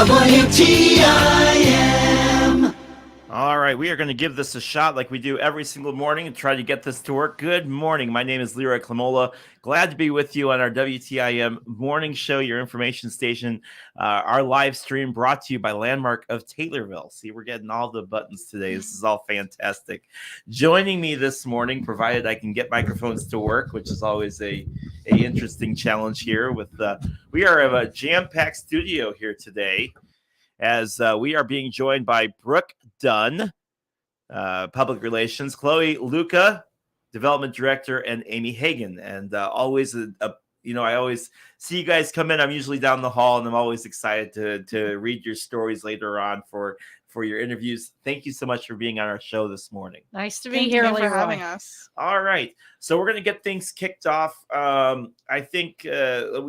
WTIM. All right, we are going to give this a shot like we do every single morning and try to get this to work. Good morning. My name is Leroy Clamola. Glad to be with you on our WTIM morning show, your information station. Our live stream brought to you by Landmark of Taylorville. See, we're getting all the buttons today. This is all fantastic. Joining me this morning, provided I can get microphones to work, which is always a interesting challenge here. We are in a jam-packed studio here today, as we are being joined by Brooke Dunn, Public Relations, Chloe Luca, Development Director, and Amy Hagan. And always, I always see you guys come in. I'm usually down the hall, and I'm always excited to read your stories later on for your interviews. Thank you so much for being on our show this morning. Nice to be here, Thank you Leroy. for having us. All right. So we're going to get things kicked off. I think we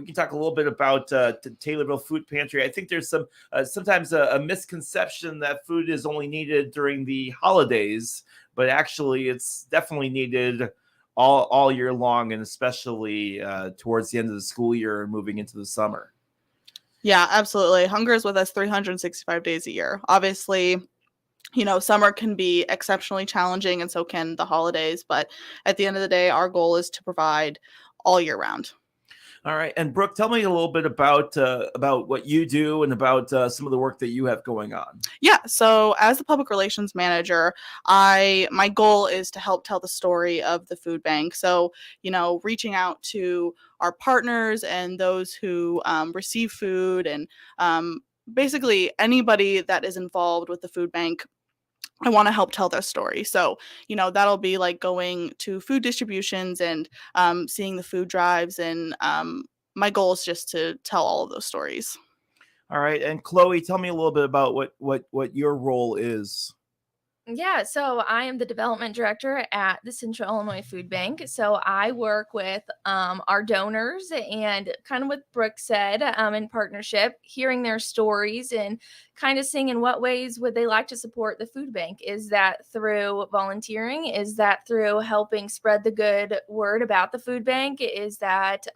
can talk a little bit about Taylorville Food Pantry. I think there's sometimes a misconception that food is only needed during the holidays, but actually it's definitely needed all year long, and especially towards the end of the school year and moving into the summer. Yeah, absolutely. Hunger is with us 365 days a year. Obviously, summer can be exceptionally challenging, and so can the holidays. But at the end of the day, our goal is to provide all year round. All right. And Brooke, tell me a little bit about what you do and about some of the work that you have going on. Yeah. So as the public relations manager, my goal is to help tell the story of the food bank. So, reaching out to our partners and those who receive food, and basically anybody that is involved with the food bank, I want to help tell their story. So, that'll be like going to food distributions and seeing the food drives. And my goal is just to tell all of those stories. All right. And Chloe, tell me a little bit about what your role is. Yeah, so I am the development director at the Central Illinois Food Bank. So I work with our donors and kind of what Brooke said, in partnership, hearing their stories and kind of seeing in what ways would they like to support the food bank. Is that through volunteering? Is that through helping spread the good word about the food bank? Is that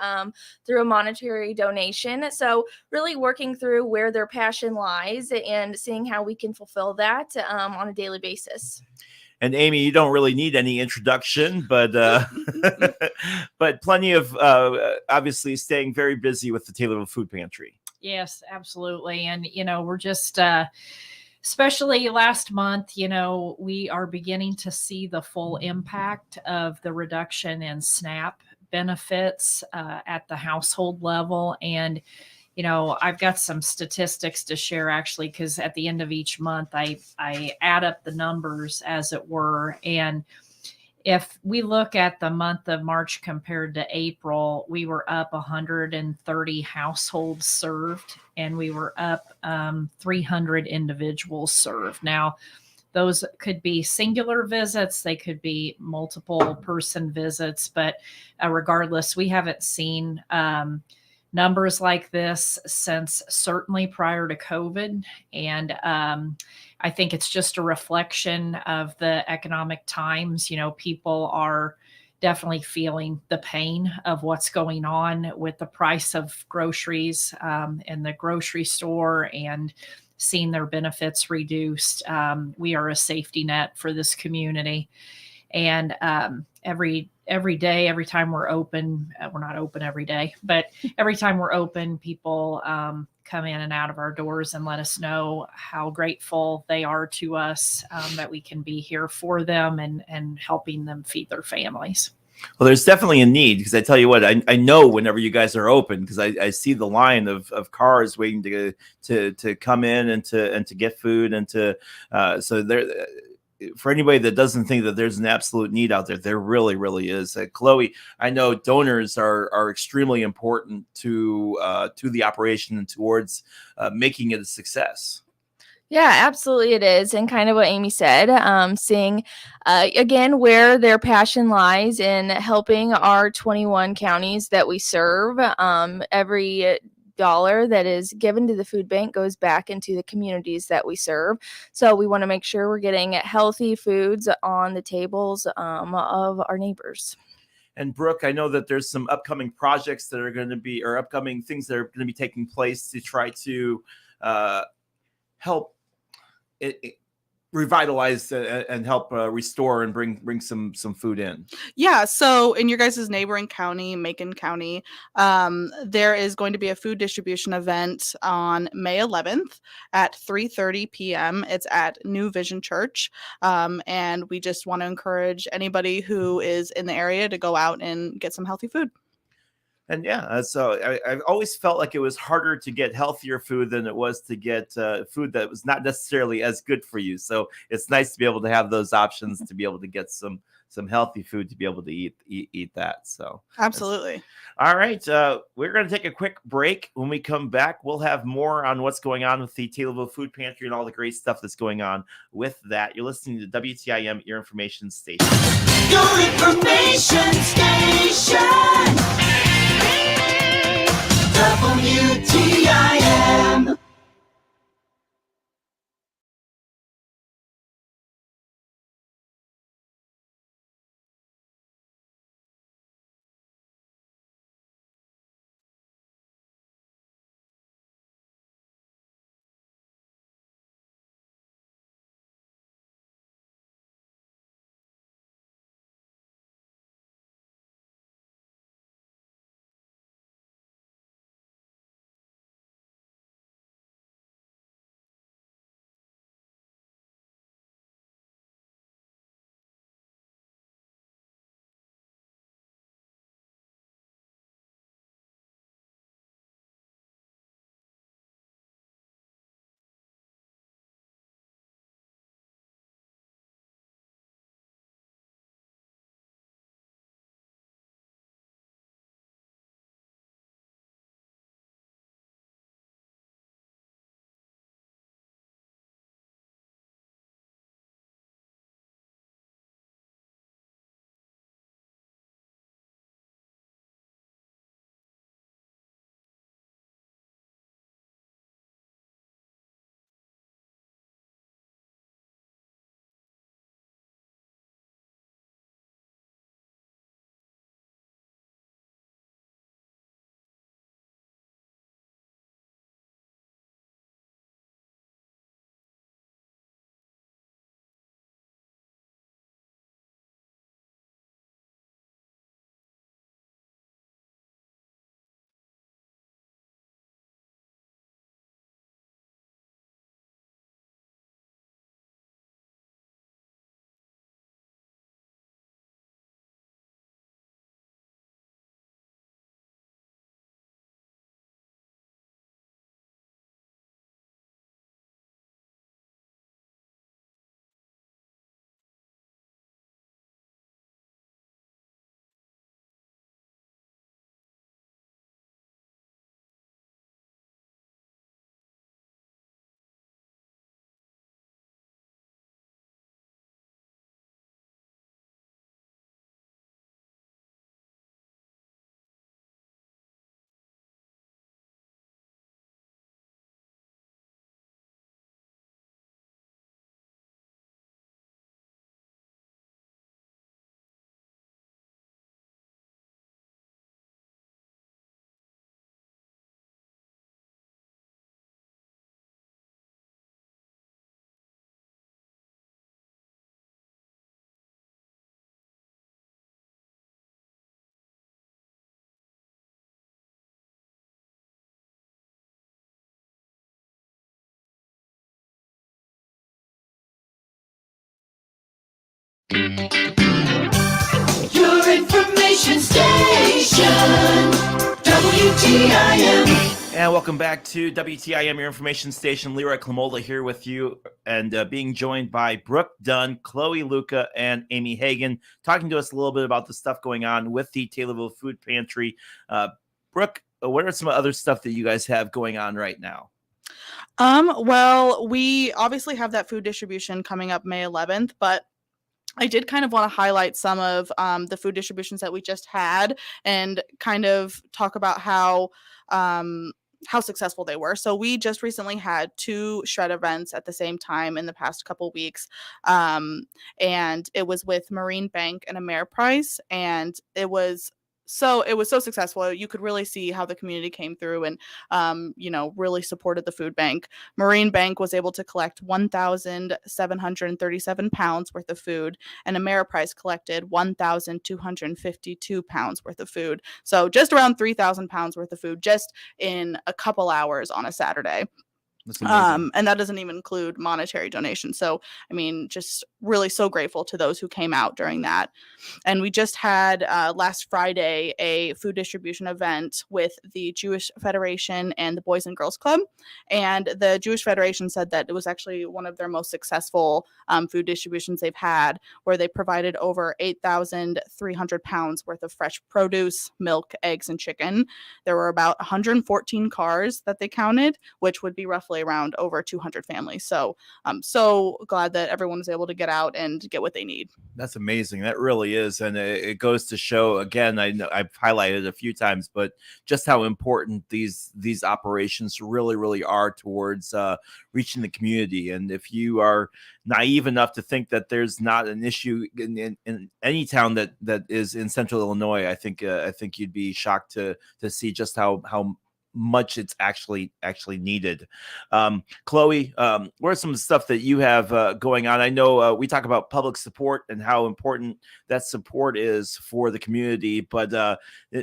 through a monetary donation? So really working through where their passion lies and seeing how we can fulfill that on a daily basis. And Amy, you don't really need any introduction, but but plenty of obviously staying very busy with the Taylorville Food Pantry. Yes, absolutely. And, we're just, especially last month, we are beginning to see the full impact of the reduction in SNAP benefits at the household level. And I've got some statistics to share, actually, because at the end of each month, I add up the numbers, as it were. And if we look at the month of March compared to April, we were up 130 households served, and we were up 300 individuals served. Now, those could be singular visits. They could be multiple person visits. But regardless, we haven't seen numbers like this since certainly prior to COVID. And I think it's just a reflection of the economic times. People are definitely feeling the pain of what's going on with the price of groceries in the grocery store and seeing their benefits reduced. We are a safety net for this community. And every day, every time we're open, we're not open every day, but every time we're open, people come in and out of our doors and let us know how grateful they are to us, that we can be here for them and helping them feed their families. Well, there's definitely a need, because I tell you what, I know whenever you guys are open, because I see the line of cars waiting to come in and to get food and so there. For anybody that doesn't think that there's an absolute need out there really, really is. Chloe, I know donors are extremely important to the operation and towards making it a success. Yeah, absolutely it is. And kind of what Amy said, seeing, again, where their passion lies in helping our 21 counties that we serve. Every dollar that is given to the food bank goes back into the communities that we serve. So we want to make sure we're getting healthy foods on the tables of our neighbors. And Brooke, I know that there's some upcoming projects that are going to be, or upcoming things that are going to be taking place to try to help it revitalize and help restore and bring some food in? Yeah, so in your guys' neighboring county, Macon County, there is going to be a food distribution event on May 11th at 3:30 p.m. It's at New Vision Church, and we just want to encourage anybody who is in the area to go out and get some healthy food. And so I've always felt like it was harder to get healthier food than it was to get food that was not necessarily as good for you. So it's nice to be able to have those options to be able to get some healthy food to be able to eat that. So Absolutely. All right. We're going to take a quick break. When we come back, we'll have more on what's going on with the Taylorville Food Pantry and all the great stuff that's going on with that. You're listening to WTIM, your information station. Your information station. WTIM. Your information station. WTIM. And welcome back to WTIM, your information station. Leroy Clamola here with you, and being joined by Brooke Dunn, Chloe Luca, and Amy Hagan, talking to us a little bit about the stuff going on with the Taylorville Food Pantry. Brooke, what are some other stuff that you guys have going on right now? Well, we obviously have that food distribution coming up May 11th, but I did kind of want to highlight some of the food distributions that we just had and kind of talk about how successful they were. So we just recently had 2 shred events at the same time in the past couple weeks, and it was with Marine Bank and Ameriprise, and it was so it was so successful. You could really see how the community came through and, really supported the food bank. Marine Bank was able to collect 1,737 pounds worth of food, and Ameriprise collected 1,252 pounds worth of food. So just around 3,000 pounds worth of food just in a couple hours on a Saturday. That's amazing. And that doesn't even include monetary donations. So, I mean, just really so grateful to those who came out during that. And we just had last Friday a food distribution event with the Jewish Federation and the Boys and Girls Club. And the Jewish Federation said that it was actually one of their most successful food distributions they've had, where they provided over 8,300 pounds worth of fresh produce, milk, eggs, and chicken. There were about 114 cars that they counted, which would be roughly around over 200 families. So I'm so glad that everyone was able to get out and get what they need. That's amazing. That really is. And it goes to show, again, I know I've highlighted it a few times, but just how important these operations really, really are towards reaching the community. And if you are naive enough to think that there's not an issue in any town that is in central Illinois, I think you'd be shocked to see just how much it's actually needed. Chloe, what are some of the stuff that you have going on? I know we talk about public support and how important that support is for the community, but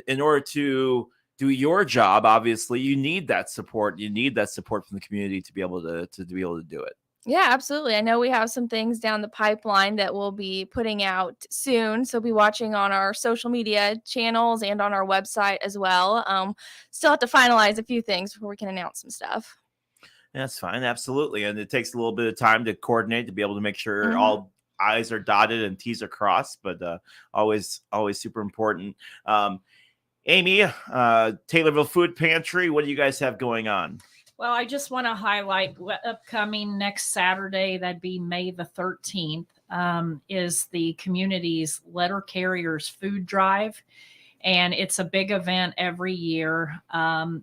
in order to do your job, obviously you need that support. You need that support from the community to be able to do it. Yeah, absolutely. I know we have some things down the pipeline that we'll be putting out soon. So be watching on our social media channels and on our website as well. Still have to finalize a few things before we can announce some stuff. That's fine. Absolutely. And it takes a little bit of time to coordinate to be able to make sure all I's are dotted and T's are crossed, but always super important. Amy, Taylorville Food Pantry, what do you guys have going on? Well, I just want to highlight what upcoming next Saturday, that'd be May the 13th, is the community's Letter Carriers Food Drive. And it's a big event every year.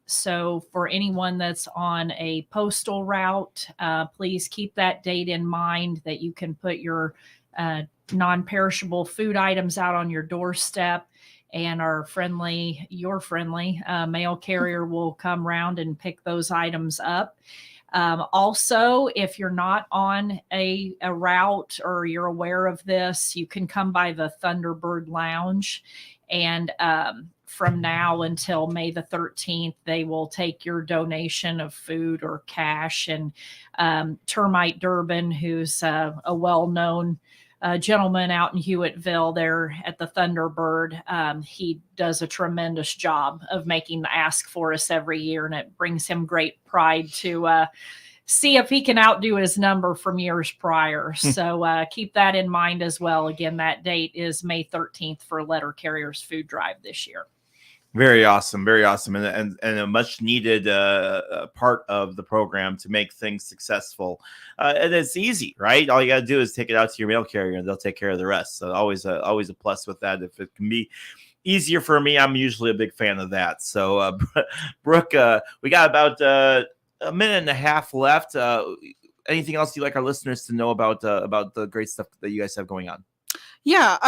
So for anyone that's on a postal route, please keep that date in mind, that you can put your non-perishable food items out on your doorstep. And your friendly mail carrier will come round and pick those items up. Also, if you're not on a route or you're aware of this, you can come by the Thunderbird Lounge. And from now until May the 13th, they will take your donation of food or cash. And Termite Durbin, who's a well-known gentleman out in Hewitttville there at the Thunderbird. He does a tremendous job of making the ask for us every year, and it brings him great pride to see if he can outdo his number from years prior. So keep that in mind as well. Again, that date is May 13th for Letter Carriers Food Drive this year. Very awesome, and a much needed part of the program to make things successful. And it's easy, right? All you got to do is take it out to your mail carrier, and they'll take care of the rest. So always a plus with that. If it can be easier for me, I'm usually a big fan of that. So Brooke, we got about a minute and a half left. Anything else you'd like our listeners to know about the great stuff that you guys have going on? Yeah.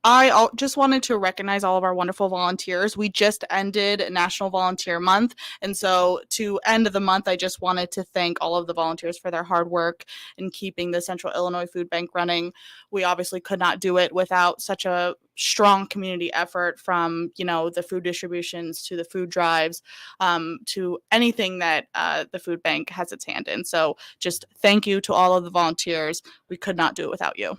I just wanted to recognize all of our wonderful volunteers. We just ended National Volunteer Month. And so to end the month, I just wanted to thank all of the volunteers for their hard work in keeping the Central Illinois Food Bank running. We obviously could not do it without such a strong community effort, from, the food distributions to the food drives, to anything that the food bank has its hand in. So just thank you to all of the volunteers. We could not do it without you.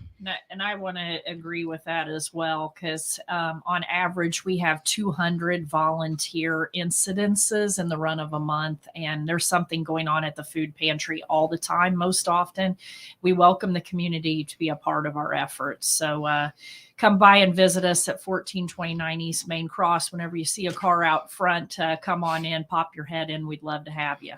And I want to agree with that as well, because on average, we have 200 volunteer incidences in the run of a month, and there's something going on at the food pantry all the time. Most often, we welcome the community to be a part of our efforts. So come by and visit us at 1429 East Main Cross. Whenever you see a car out front, come on in, pop your head in. We'd love to have you.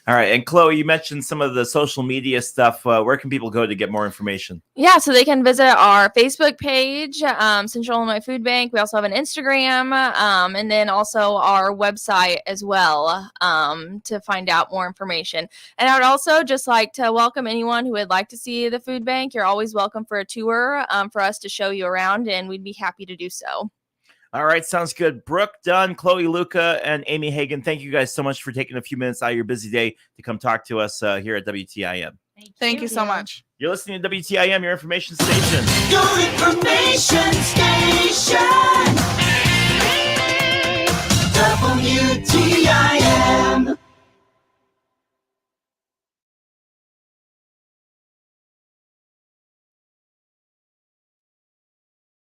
All right. And Chloe, you mentioned some of the social media stuff. Where can people go to get more information? Yeah, so they can visit our Facebook page, Central Illinois Food Bank. We also have an Instagram, and then also our website as well, to find out more information. And I would also just like to welcome anyone who would like to see the food bank. You're always welcome for a tour, for us to show you around, and we'd be happy to do so. All right, sounds good. Brooke, Dunn, Chloe, Luca, and Amy Hagan, thank you guys so much for taking a few minutes out of your busy day to come talk to us here at WTIM. Thank you so much. You're listening to WTIM, your information station. Your information station. WTIM.